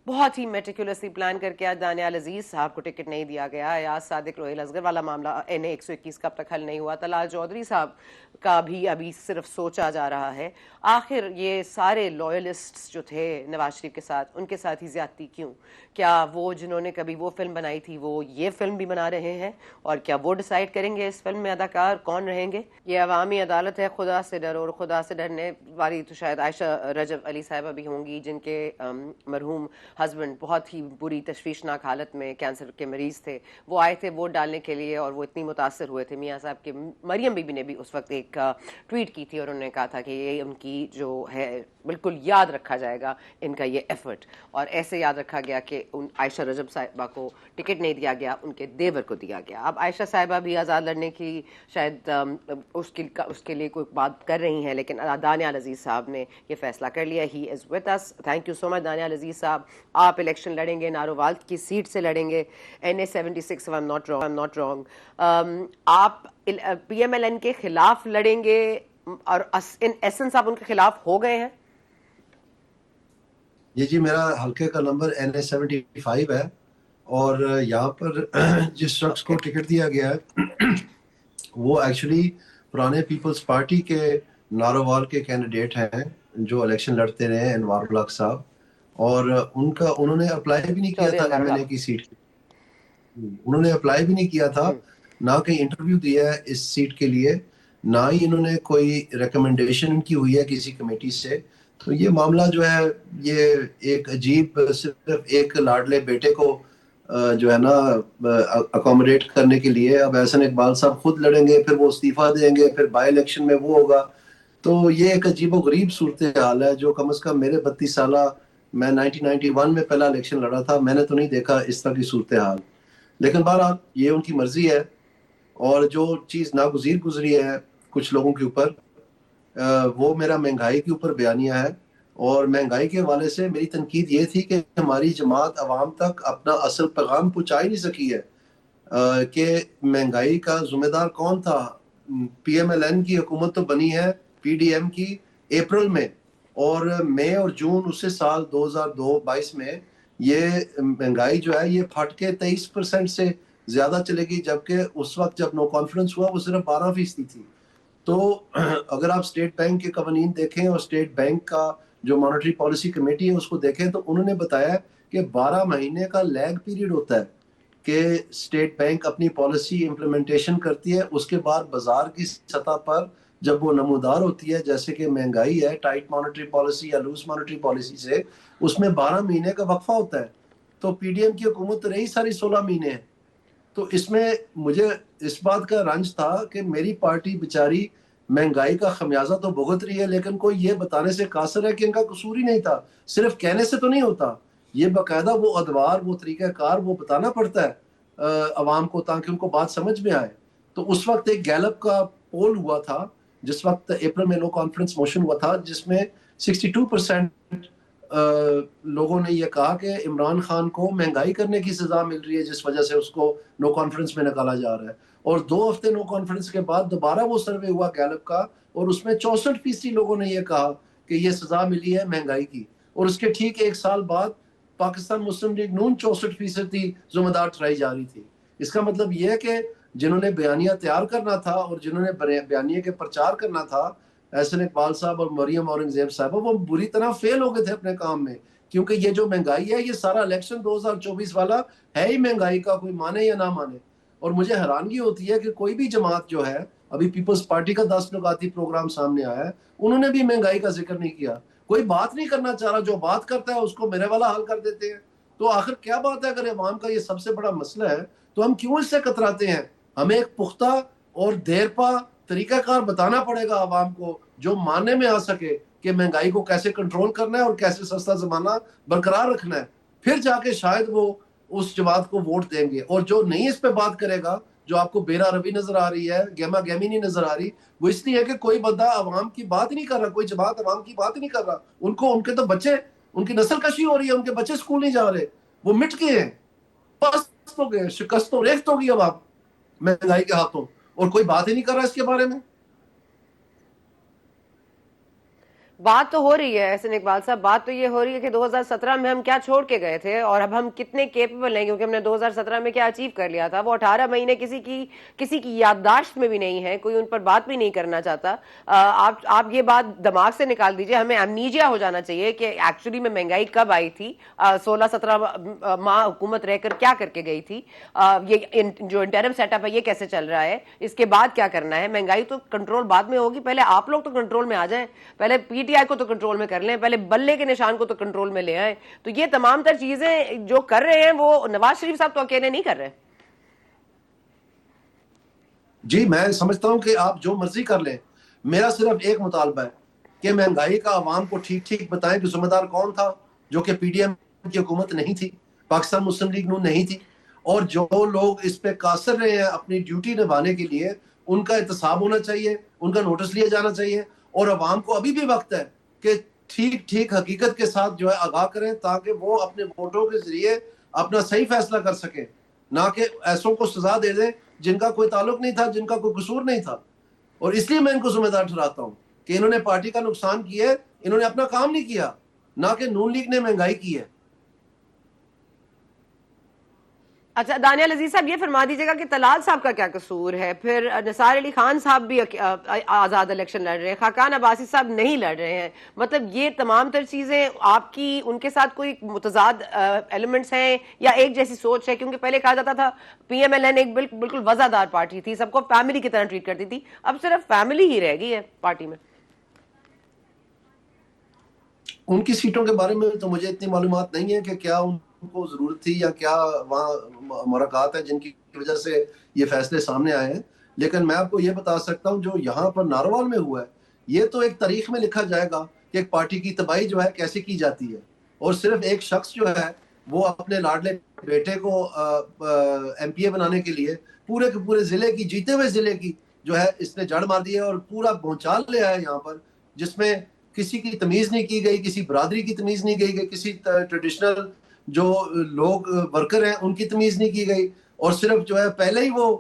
بہت ہی meticulously plan کر کے آج دانیال عزیز صاحب کو ٹکٹ نہیں دیا گیا. ایاز صادق روہیل اصغر والا معاملہ NA 121 کا اب تک حل نہیں ہوا. طلال چودھری صاحب کا بھی ابھی صرف سوچا جا رہا ہے. آخر یہ سارے لوئلسٹس جو تھے نواز شریف کے ساتھ، ان کے ساتھ ہی زیادتی کیوں؟ کیا وہ جنہوں نے کبھی وہ فلم بنائی تھی وہ یہ فلم بھی بنا رہے ہیں؟ اور کیا وہ ڈیسائیڈ کریں گے اس فلم میں اداکار کون رہیں گے؟ یہ عوامی عدالت ہے. خدا سے ڈرو. اور خدا سے ڈرنے والی تو شاید عائشہ رجب علی صاحبہ بھی ہوں گی، جن کے مرحوم ہسبینڈ بہت ہی بری تشویشناک حالت میں کینسر کے مریض تھے. وہ آئے تھے ووٹ ڈالنے کے لیے اور وہ اتنی متاثر ہوئے تھے میاں صاحب کے. مریم بی بی نے بھی اس وقت ایک ٹویٹ کی تھی اور انہوں نے کہا تھا کہ یہ ان کی جو ہے بالکل یاد رکھا جائے گا ان کا یہ ایفرٹ. اور ایسے یاد رکھا گیا کہ ان عائشہ رجب صاحبہ کو ٹکٹ نہیں دیا گیا، ان کے دیور کو دیا گیا. اب عائشہ صاحبہ بھی آزاد لڑنے کی شاید اس کے لیے کوئی بات کر رہی ہیں، لیکن دانیال عزیز صاحب نے یہ فیصلہ کر لیا. He is with us. Thank you so much Daniyal Aziz sahab. آپ الیکشن لڑیں گے، نارووال کی سیٹ سے لڑیں گے، NA 76 I'm not wrong. آپ PMLN کے خلاف لڑیں گے اور ان ایسنس آپ ان کے خلاف ہو گئے ہیں؟ جی میرا حلقے کا نمبر NA 75 ہے، اور یہاں پر جس شخص کو ٹکٹ دیا گیا ہے وہ ایکچولی پرانے پیپلز پارٹی کے نارووال کے کینڈیڈیٹ ہیں جو الیکشن لڑتے رہے ہیں، انوار الحق صاحب. اور انہوں نے اپلائی بھی نہیں کیا چودھری تھا انوار MLA الحق. کی سیٹ کی. انہوں نے اپلائی بھی نہیں کیا تھا، نہ کہیں انٹرویو دیا ہے اس سیٹ کے لیے، نہ ہی انہوں نے کوئی ریکمنڈیشن کی ہوئی ہے کسی کمیٹی سے. تو یہ معاملہ جو ہے یہ ایک عجیب، صرف ایک لاڈلے بیٹے کو جو ہے نا اکوموڈیٹ کرنے کے لیے اب احسن اقبال صاحب خود لڑیں گے، پھر وہ استعفیٰ دیں گے، پھر بائی الیکشن میں وہ ہوگا. تو یہ ایک عجیب و غریب صورتحال ہے جو کم از کم میرے 32 سالہ، میں 1991 میں پہلا الیکشن لڑا تھا، میں نے تو نہیں دیکھا اس طرح کی صورتحال. لیکن بہرحال یہ ان کی مرضی ہے. اور جو چیز ناگزیر گزری ہے کچھ لوگوں کے اوپر، وہ میرا مہنگائی کے اوپر بیانیہ ہے. اور مہنگائی کے حوالے سے میری تنقید یہ تھی کہ ہماری جماعت عوام تک اپنا اصل پیغام پہنچا ہی نہیں سکی ہے کہ مہنگائی کا ذمہ دار کون تھا. PMLN کی حکومت تو بنی ہے PDM کی اپریل میں، اور مئی اور جون اس سے سال 2022 میں یہ مہنگائی جو ہے یہ پھٹ کے 23% سے زیادہ چلے گی، جبکہ اس وقت جب نو کانفیڈنس ہوا وہ صرف 12% تھی. تو اگر آپ اسٹیٹ بینک کے قوانین دیکھیں اور اسٹیٹ بینک کا جو مانیٹری پالیسی کمیٹی ہے اس کو دیکھیں تو انہوں نے بتایا کہ 12 مہینے کا لیگ پیریڈ ہوتا ہے کہ اسٹیٹ بینک اپنی پالیسی امپلیمنٹیشن کرتی ہے، اس کے بعد بازار کی سطح پر جب وہ نمودار ہوتی ہے جیسے کہ مہنگائی ہے ٹائٹ مانیٹری پالیسی یا لوز مانیٹری پالیسی سے، اس میں 12 مہینے کا وقفہ ہوتا ہے. تو PDM کی حکومت تو رہی ساری 16 مہینے ہیں. تو اس میں مجھے اس بات کا رنج تھا کہ میری پارٹی بیچاری مہنگائی کا خمیازہ تو بھگت رہی ہے، لیکن کوئی یہ بتانے سے قاصر ہے کہ ان کا قصور ہی نہیں تھا. صرف کہنے سے تو نہیں ہوتا، یہ باقاعدہ وہ ادوار، وہ طریقہ کار وہ بتانا پڑتا ہے عوام کو تاکہ ان کو بات سمجھ میں آئے. تو اس وقت ایک گیلپ کا پول ہوا تھا جس وقت اپریل میں نو کانفیڈنس موشن ہوا تھا، جس میں 62% لوگوں نے یہ کہا کہ عمران خان کو مہنگائی کرنے کی سزا مل رہی ہے جس وجہ سے اس کو نو کانفیڈنس میں نکالا جا رہا ہے. اور 2 ہفتے نو کانفیڈنس کے بعد دوبارہ وہ سروے ہوا گیلپ کا، اور اس میں 64% لوگوں نے یہ کہا کہ یہ سزا ملی ہے مہنگائی کی. اور اس کے ٹھیک 1 سال بعد پاکستان مسلم لیگ نون 64% ذمہ دار ٹھہرائی جا رہی تھی. اس کا مطلب یہ ہے کہ جنہوں نے بیانیہ تیار کرنا تھا اور جنہوں نے بیانیے کے پرچار کرنا تھا، احسن اقبال صاحب اور مریم اورنگزیب صاحبہ، وہ بری طرح فیل ہو گئے تھے اپنے کام میں. کیونکہ یہ جو مہنگائی ہے یہ سارا الیکشن 2024 والا ہے ہی مہنگائی کا، کوئی مانے یا نہ مانے. اور مجھے حیرانگی ہوتی ہے کہ کوئی بھی جماعت جو ہے، ابھی پیپلز پارٹی کا 10 نکاتی پروگرام سامنے آیا ہے، انہوں نے بھی مہنگائی کا ذکر نہیں کیا. کوئی بات نہیں کرنا چاہ رہا، جو بات کرتا ہے اس کو میرے والا حل کر دیتے ہیں. تو آخر کیا بات ہے؟ اگر عوام کا یہ سب سے بڑا مسئلہ ہے تو ہم کیوں اس سے کتراتے ہیں؟ ہمیں ایک پختہ اور دیر پا طریقہ کار بتانا پڑے گا عوام کو جو ماننے میں آ سکے کہ مہنگائی کو کیسے کنٹرول کرنا ہے اور کیسے سستا زمانہ برقرار رکھنا ہے. پھر جا کے شاید وہ اس جماعت کو ووٹ دیں گے. اور جو نہیں اس پہ بات کرے گا، جو آپ کو بیرا روی نظر آ رہی ہے، گیما گیمی نہیں نظر آ رہی، وہ اس لیے ہے کہ کوئی بندہ عوام کی بات نہیں کر رہا، کوئی جماعت عوام کی بات نہیں کر رہا. ان کے تو بچے، ان کی نسل کشی ہو رہی ہے، ان کے بچے اسکول نہیں جا رہے، وہ مٹ گئے ہیں، پست ہو گئے، شکست و ریخت ہوگی اب آپ مہنگائی کے ہاتھوں، اور کوئی بات ہی نہیں کر رہا اس کے بارے میں. بات تو ہو رہی ہے احسن اقبال صاحب، بات تو یہ ہو رہی ہے کہ 2017 میں ہم کیا چھوڑ کے گئے تھے اور اب ہم کتنے کیپیبل ہیں، کیونکہ ہم نے 2017 میں کیا اچیو کر لیا تھا وہ 18 مہینے کسی کی یادداشت میں بھی نہیں ہے، کوئی ان پر بات بھی نہیں کرنا چاہتا۔ آپ یہ بات دماغ سے نکال دیجئے، ہمیں ایمنیجیا ہو جانا چاہیے کہ ایکچولی میں مہنگائی کب آئی تھی، 16-17 ماہ حکومت رہ کر کیا کر کے گئی تھی، یہ جو انٹرم سیٹ اپ ہے یہ کیسے چل رہا ہے، اس کے بعد کیا کرنا ہے۔ مہنگائی تو کنٹرول بعد میں ہوگی، پہلے آپ لوگ تو کنٹرول میں آ جائیں، پہلے پی ٹی آئی کو تو کنٹرول میں کر لیں، پہلے بلے کے نشان کو تو کنٹرول میں لے آئیں۔ تو یہ تمام تر چیزیں جو کر رہے ہیں وہ نواز شریف صاحب تو اکیلے نہیں کر رہے۔ جی میں سمجھتا ہوں کہ آپ جو مرضی کر لیں، میرا صرف ایک مطالبہ ہے کہ مہنگائی کا عوام کو ٹھیک ٹھیک بتائیں کہ ذمہ دار کون تھا، جو کہ پی ڈی ایم کی حکومت نہیں تھی، پاکستان مسلم لیگ نون نہیں تھی، اور جو لوگ اس پہ قاصر رہے ہیں اپنی ڈیوٹی نبھانے کے لیے ان کا احتساب ہونا چاہیے، ان کا نوٹس لیا جانا چاہیے، اور عوام کو ابھی بھی وقت ہے کہ ٹھیک ٹھیک حقیقت کے ساتھ جو ہے آگاہ کریں تاکہ وہ اپنے ووٹوں کے ذریعے اپنا صحیح فیصلہ کر سکیں، نہ کہ ایسوں کو سزا دے دیں جن کا کوئی تعلق نہیں تھا، جن کا کوئی قصور نہیں تھا۔ اور اس لیے میں ان کو ذمہ دار ٹھہراتا ہوں کہ انہوں نے پارٹی کا نقصان کیا ہے، انہوں نے اپنا کام نہیں کیا، نہ کہ نون لیگ نے مہنگائی کی ہے۔ اچھا دانیال عزیز صاحب یہ فرما دیجیے گا کہ طلال صاحب کا کیا قصور ہے؟ پھر نثار علی خان صاحب بھی آزاد الیکشن لڑ رہے ہیں، خاقان عباسی صاحب نہیں لڑ رہے ہیں، مطلب یہ تمام تر چیزیں آپ کی ان کے ساتھ کوئی متضاد ایلیمنٹس ہیں یا ایک جیسی سوچ ہے؟ کیونکہ پہلے کہا جاتا تھا پی ایم ایل این ایک بالکل وزادار پارٹی تھی، سب کو فیملی کی طرح ٹریٹ کرتی تھی، اب صرف فیملی ہی رہ گئی ہے پارٹی میں۔ ان کی سیٹوں کے بارے میں تو مجھے اتنی معلومات نہیں ہے کہ کیا ان کو ضرورت تھی یا کیا وہاں مرکات ہیں جن کی وجہ سے یہ فیصلے سامنے آئے ہیں، لیکن میں آپ کو یہ بتا سکتا ہوں جو یہاں پر ناروال میں ہوا ہے یہ تو ایک تاریخ میں لکھا جائے گا کہ ایک پارٹی کی تباہی جو ہے کیسے کی جاتی ہے، اور صرف ایک شخص جو ہے وہ اپنے لاڈلے بیٹے کو ایم پی اے بنانے کے لیے پورے کے پورے ضلع کی، جیتے ہوئے ضلع کی جو ہے اس نے جڑ مار دی ہے اور پورا بھونچال لے آیا یہاں پر، جس میں کسی کی تمیز نہیں کی گئی، کسی برادری کی تمیز نہیں کی گئی، کسی ٹریڈیشنل جو لوگ ورکر ہیں ان کی تمیز نہیں کی گئی، اور صرف جو ہے پہلے ہی وہ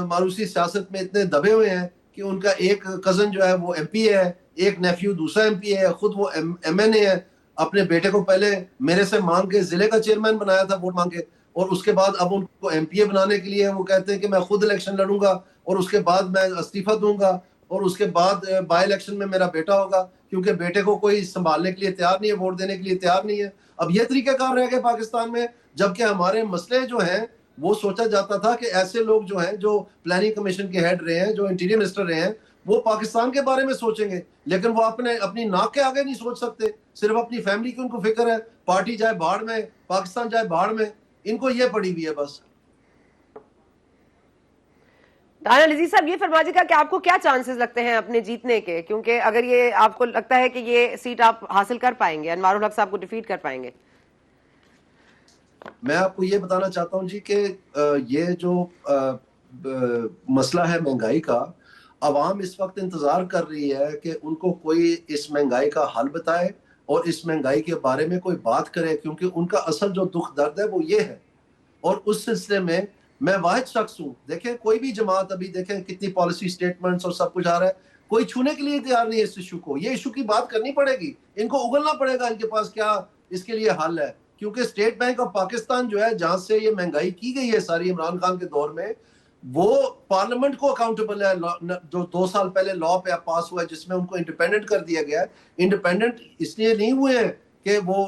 ماروسی سیاست میں اتنے دبے ہوئے ہیں کہ ان کا ایک کزن جو ہے وہ ایم پی اے ہے، ایک نیفیو دوسرا ایم پی اے ہے، خود وہ ایم این اے ہے، اپنے بیٹے کو پہلے میرے سے مانگ کے ضلع کا چیئرمین بنایا تھا ووٹ مانگ کے، اور اس کے بعد اب ان کو ایم پی اے بنانے کے لیے وہ کہتے ہیں کہ میں خود الیکشن لڑوں گا اور اس کے بعد میں استعفیٰ دوں گا اور اس کے بعد بائی الیکشن میں میرا بیٹا ہوگا، کیونکہ بیٹے کو کوئی سنبھالنے کے لیے تیار نہیں ہے، ووٹ دینے کے لیے تیار نہیں ہے۔ اب یہ طریقہ کار رہ گئے پاکستان میں، جبکہ ہمارے مسئلے جو ہیں وہ سوچا جاتا تھا کہ ایسے لوگ جو ہیں جو پلاننگ کمیشن کے ہیڈ رہے ہیں، جو انٹیریئر منسٹر رہے ہیں، وہ پاکستان کے بارے میں سوچیں گے، لیکن وہ اپنی ناک کے آگے نہیں سوچ سکتے، صرف اپنی فیملی کی ان کو فکر ہے، پارٹی جائے بھاڑ میں، پاکستان جائے بھاڑ میں، ان کو یہ پڑی ہوئی ہے بس۔ دانیال عزیز صاحب یہ فرمائیے گا کہ آپ کو کیا چانسز لگتے ہیں اپنے جیتنے کے، کیونکہ اگر یہ آپ کو لگتا ہے کہ یہ سیٹ آپ حاصل کر پائیں گے، انوار الحق صاحب کو ڈیفیٹ کر پائیں گے؟ میں آپ کو یہ بتانا چاہتا ہوں جی کہ یہ جو مسئلہ ہے مہنگائی کا، عوام اس وقت انتظار کر رہی ہے کہ ان کو کوئی اس مہنگائی کا حل بتائے اور اس مہنگائی کے بارے میں کوئی بات کرے، کیونکہ ان کا اصل جو دکھ درد ہے وہ یہ ہے، اور اس سلسلے میں واحد شخص ہوں۔ دیکھیں کوئی بھی جماعت، ابھی دیکھیں کتنی پالیسی سٹیٹمنٹس اور سب کچھ آ رہا ہے، کوئی چھونے کے لیے تیار نہیں ہے اس ایشو کو، یہ ایشو کی بات کرنی پڑے گی، ان کو اگلنا پڑے گا ان کے پاس کیا اس کے لیے حل ہے، کیونکہ اسٹیٹ بینک آف پاکستان جو ہے جہاں سے یہ مہنگائی کی گئی ہے ساری عمران خان کے دور میں، وہ پارلیمنٹ کو اکاؤنٹیبل ہے، جو 2 سال پہلے لا پہ پاس ہوا ہے جس میں ان کو انڈیپینڈنٹ کر دیا گیا ہے۔ انڈیپینڈنٹ اس لیے نہیں ہوئے ہیں کہ وہ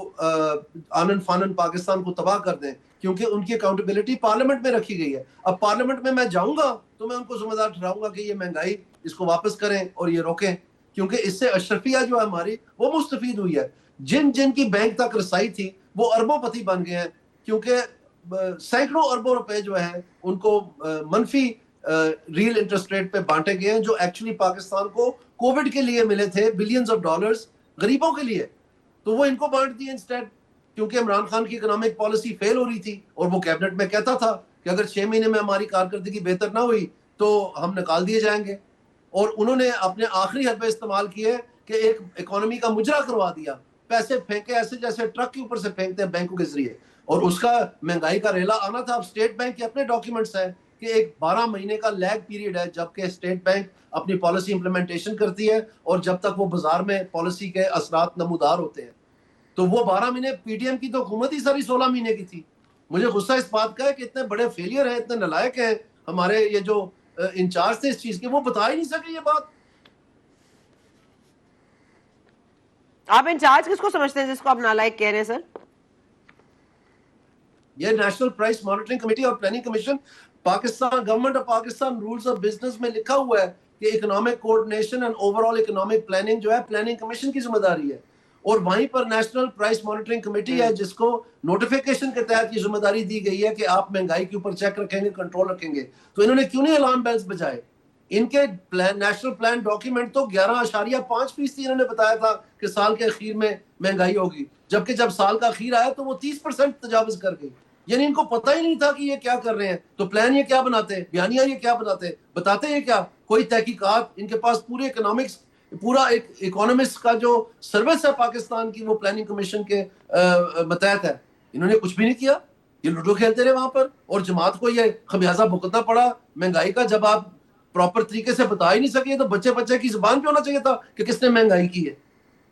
آنن فانن پاکستان کو تباہ کر دیں، کیونکہ ان کی اکاؤنٹیبلٹی پارلیمنٹ میں رکھی گئی ہے۔ اب پارلیمنٹ میں جاؤں گا تو میں ان کو ذمہ دار ٹھہراؤں گا کہ یہ مہنگائی اس کو واپس کریں اور یہ روکیں، کیونکہ اس سے اشرفیہ جو ہے ہماری وہ مستفید ہوئی ہے، جن کی بینک تک رسائی تھی وہ اربوں پتی بن گئے ہیں، کیونکہ سینکڑوں اربوں روپے جو ہیں ان کو منفی ریل انٹرسٹ ریٹ پہ بانٹے گئے ہیں، جو ایکچولی پاکستان کو کووڈ کے لیے ملے تھے بلینز آف ڈالرز غریبوں کے لیے، تو وہ ان کو بانٹ دیے انسٹیڈ، کیونکہ عمران خان کی اکنامک پالیسی فیل ہو رہی تھی، اور وہ کیبنٹ میں کہتا تھا کہ اگر 6 مہینے میں ہماری کارکردگی بہتر نہ ہوئی تو ہم نکال دیے جائیں گے، اور انہوں نے اپنے آخری حربے استعمال کیے کہ ایک اکانومی کا مجرا کروا دیا، پیسے پھینکے ایسے جیسے ٹرک کے اوپر سے پھینکتے ہیں بینکوں کے ذریعے، اور اس کا مہنگائی کا ریلا آنا تھا۔ اب اسٹیٹ بینک کے اپنے ڈاکیومنٹس ہیں کہ ایک 12 مہینے کا لیگ پیریڈ ہے جبکہ اسٹیٹ بینک اپنی پالیسی امپلیمنٹیشن کرتی ہے اور جب تک وہ بازار میں پالیسی کے اثرات نمودار ہوتے ہیں. تو وہ 12 مہینے پی ٹی ایم کی تو حکومت ہی ساری 16 مہینے کی تھی. مجھے غصہ اس بات کا ہے کہ اتنے بڑے فیلئر ہیں, اتنے نلائق ہیں ہمارے یہ جو انچارج تھے اس چیز کے, وہ بتا ہی نہیں سکے یہ بات. آپ انچارج کس کو سمجھتے ہیں جس کو آپ نالائق کہہ رہے ہیں سر؟ یہ نیشنل پرائس مانیٹرنگ کمیٹی اور planning commission, Pakistan government of Pakistan rules of business میں لکھا ہوا ہے کہ economic coordination and overall economic planning جو ہے پلاننگ کمیشن کی ذمہ داری ہے, اور وہیں پر نیشنل پرائس مانیٹرنگ کمیٹی ہے جس کو نوٹیفیکیشن کے تحت یہ ذمہ داری دی گئی ہے کہ آپ مہنگائی کے اوپر چیک رکھیں گے, کنٹرول رکھیں گے. تو انہوں نے کیوں نہیں الارم بیلز بجائے؟ ان کے نیشنل پلان ڈاکیومنٹ تو 11.5% انہوں نے بتایا تھا کہ سال کے اخیر میں مہنگائی ہوگی, جبکہ جب سال کا اخیر آیا تو وہ 30% تجاوز کر گئی. یعنی ان کو پتہ ہی نہیں تھا کہ یہ کیا کر رہے ہیں. تو پلان یہ کیا بناتے ہیں, بیانیہ یہ کیا بناتے ہیں, بتاتے ہیں کیا؟ کوئی تحقیقات ان کے پاس پورے اکنامکس, پورا ایک اکانومسٹ کا جو سروس ہے پاکستان کی وہ پلاننگ کمیشن کے متحد ہے. انہوں نے کچھ بھی نہیں کیا, یہ لوڈو کھیلتے رہے وہاں پر, اور جماعت کو یہ خمیازہ بھگتنا پڑا مہنگائی کا. جب آپ پراپر طریقے سے بتا ہی نہیں سکے تو بچے کی زبان پہ ہونا چاہیے تھا کہ کس نے مہنگائی کی ہے.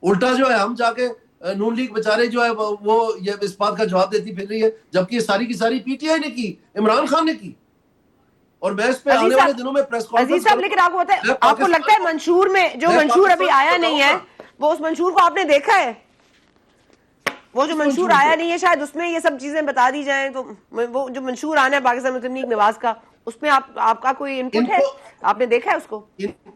الٹا جو ہے ہم جا کے نون لیگ بیچارے جو ہے وہ یہ اس بات کا جواب دیتی پھر رہی ہے, جبکہ یہ ساری کی ساری پی ٹی آئی نے کی, عمران خان نے کی. اور میں اس پہ آنے والے دنوں میں پریس کانفرنس عزیز صاحب, لیکن آپ کو لگتا ہے منشور میں جو منشور ابھی آیا نہیں ہے وہ اس منشور کو آپ نے دیکھا ہے؟ وہ جو منشور آیا نہیں ہے شاید اس میں یہ سب چیزیں بتا دی جائیں. تو وہ جو منشور آنا ہے پاکستان مسلم لیگ نواز کا, اس میں آپ کا کوئی انپٹ ہے؟ آپ نے دیکھا ہے اس کو؟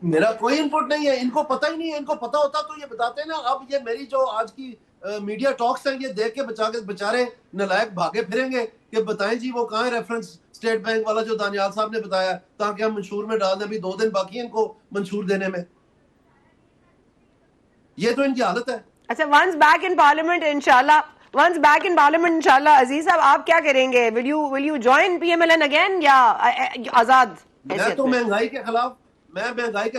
میرا کوئی انپٹ نہیں ہے, ان کو پتہ ہی نہیں ہے. ان کو پتہ ہوتا تو یہ بتاتے نا. اب یہ میری جو آج کی میڈیا ٹاکس ہیں یہ دیکھ کے بچارے نلائق بھاگے پھریں گے کہ بتائیں جی وہ کہاں ہے ریفرنس اسٹیٹ بینک والا جو دانیال صاحب نے بتایا, تاکہ ہم منشور میں ڈال دیں. ابھی 2 دن باقی ہیں ان کو منشور دینے میں. یہ تو ان کی حالت ہے. اچھا, ونس بیک ان پارلیمنٹ انشاءاللہ عزیز صاحب آپ کیا کریں گے؟ Will you join P M L N again یا آزاد؟ میں تو مہنگائی کے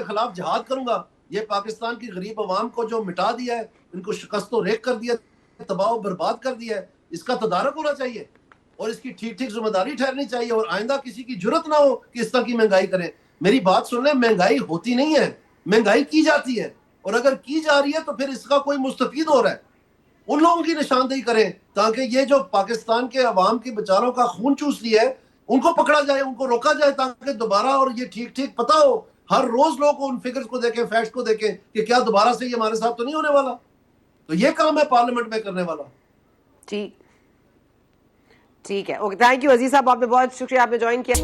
خلاف جہاد کروں گا. یہ پاکستان کی غریب عوام کو جو مٹا دیا ہے, ان کو شکست و ریغ کر دیا, تباہ و برباد کر دیا ہے, اس کا تدارک ہونا چاہیے اور اس کی ٹھیک ذمہ داری ٹھہرنی چاہیے, اور آئندہ کسی کی جرت نہ ہو کہ اس طرح کی مہنگائی کریں. میری بات سن لیں, مہنگائی ہوتی نہیں ہے, مہنگائی کی جاتی ہے, اور اگر کی جا رہی ہے تو پھر اس کا کوئی مستفید ہو رہا ہے. ان لوگوں کی نشاندہی کریں تاکہ یہ جو پاکستان کے عوام کے بیچاروں کا خون چوس لیا ہے ان کو پکڑا جائے, ان کو روکا جائے, تاکہ دوبارہ اور یہ ٹھیک پتہ ہو ہر روز لوگوں کو ان فگرز کو دیکھیں, فیکٹس کو دیکھیں کہ کیا دوبارہ سے یہ ہمارے ساتھ تو نہیں ہونے والا. تو یہ کام ہے پارلیمنٹ میں کرنے والا. ٹھیک ہے, اوکے, تھینک یو عزیز صاحب, آپ نے بہت شکریہ, آپ نے جوائن کیا.